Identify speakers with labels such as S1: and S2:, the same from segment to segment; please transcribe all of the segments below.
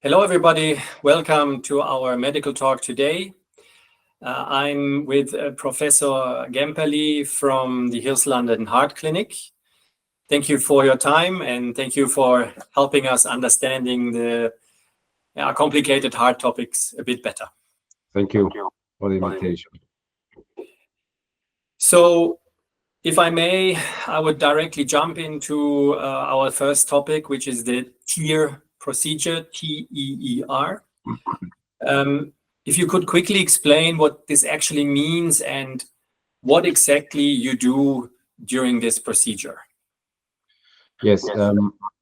S1: Hello, everybody. Welcome to our medical talk today. I'm with Professor Gämperli from the Hirslanden Heart Clinic. Thank you for your time and thank you for helping us understanding the complicated heart topics a bit better.
S2: Thank you for the invitation.
S1: So, if I may, I would directly jump into our first topic, which is the TEER procedure, TEER. If you could quickly explain what this actually means and what exactly you do during this procedure.
S2: Yes,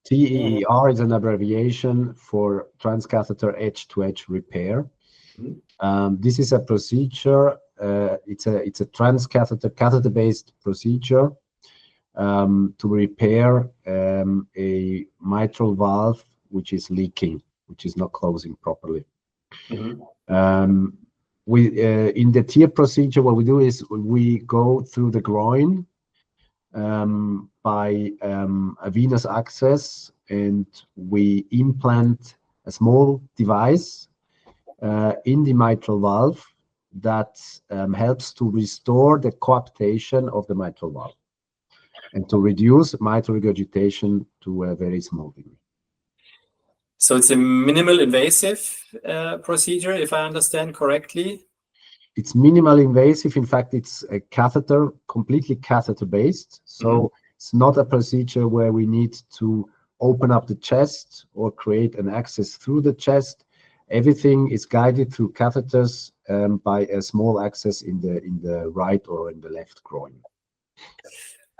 S2: TEER is an abbreviation for Transcatheter Edge-to-Edge Repair. This is a procedure. It's a transcatheter catheter-based procedure to repair a mitral valve which is leaking, which is not closing properly. In the TEER procedure, what we do is we go through the groin by a venous access, and we implant a small device in the mitral valve that helps to restore the coaptation of the mitral valve and to reduce mitral regurgitation to a very small degree.
S1: So it's a minimal invasive procedure, if I understand correctly?
S2: It's minimal invasive. In fact, it's a catheter, completely catheter-based. So it's not a procedure where we need to open up the chest or create an access through the chest. Everything is guided through catheters by a small access in the right or in the left groin.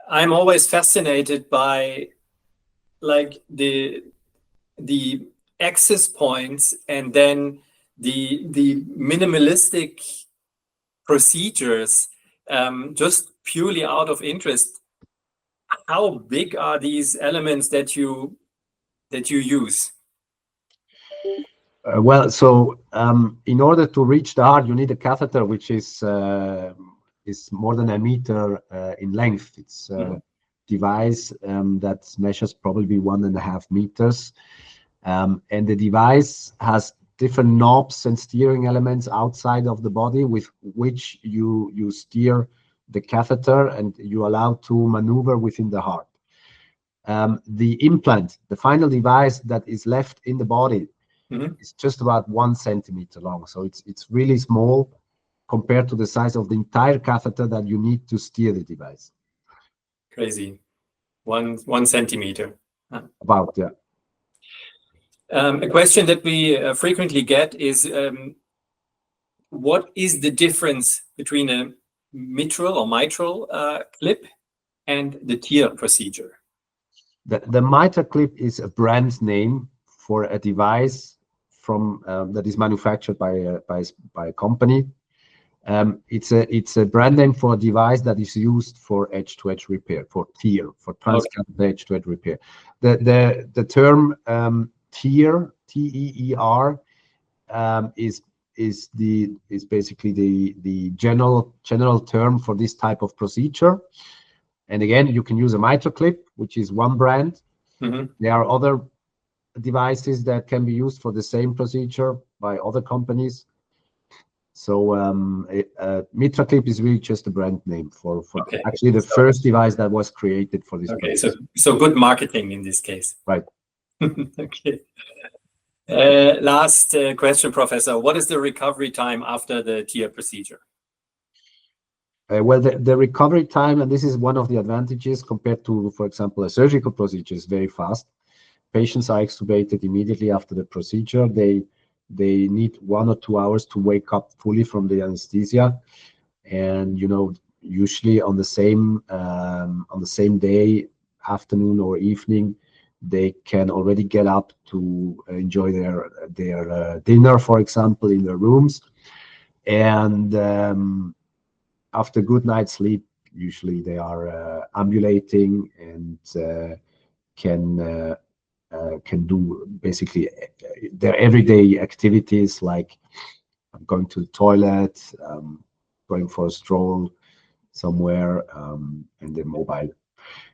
S1: I'm always fascinated by like the access points and then the minimalistic procedures. Just purely out of interest, how big are these elements that you use?
S2: So in order to reach the heart, you need a catheter which is more than a meter in length. It's a device that measures probably 1.5 meters, and the device has different knobs and steering elements outside of the body with which you steer the catheter and you allow to maneuver within the heart. The implant, the final device that is left in the body, it's just about 1 centimeter long, so it's really small compared to the size of the entire catheter that you need to steer the device.
S1: Crazy, one centimeter.
S2: About, yeah.
S1: A question that we frequently get is, what is the difference between a mitral or mitral clip and the TEER procedure?
S2: The MitraClip is a brand name for a device from that is manufactured by a company. It's a brand name for a device that is used for edge-to-edge repair, for TEER, for transcatheter edge-to-edge repair. The term TEER, TEER, is basically the general term for this type of procedure. And again, you can use a MitraClip, which is one brand. There are other devices that can be used for the same procedure by other companies. So MitraClip is really just a brand name for actually the first device that was created for this.
S1: Okay, so good marketing in this case.
S2: Right.
S1: Okay. Last question, Professor. What is the recovery time after the TEER procedure?
S2: Well, the recovery time, and this is one of the advantages compared to, for example, a surgical procedure, is very fast. Patients are extubated immediately after the procedure. They need 1 or 2 hours to wake up fully from the anesthesia, and usually on the same day, afternoon or evening, they can already get up to enjoy their dinner, for example, in their rooms, and after good night's sleep, usually they are ambulating and can do basically their everyday activities, like going to the toilet, going for a stroll somewhere, and they're mobile.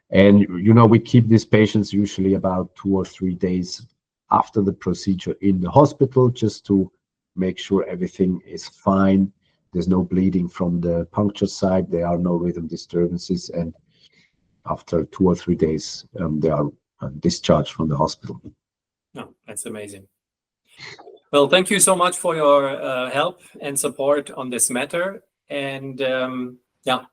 S2: And we keep these patients usually about 2 or 3 days after the procedure in the hospital, just to make sure everything is fine. There's no bleeding from the puncture site. There are no rhythm disturbances. And after 2 or 3 days, they are discharged from the hospital.
S1: No, that's amazing. Well, thank you so much for your help and support on this matter. And yeah,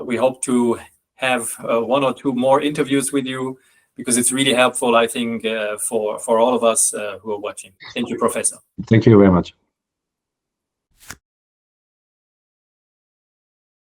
S1: we hope to have 1 or 2 more interviews with you, because it's really helpful, I think, for all of us who are watching. Thank you, Professor.
S2: Thank you very much.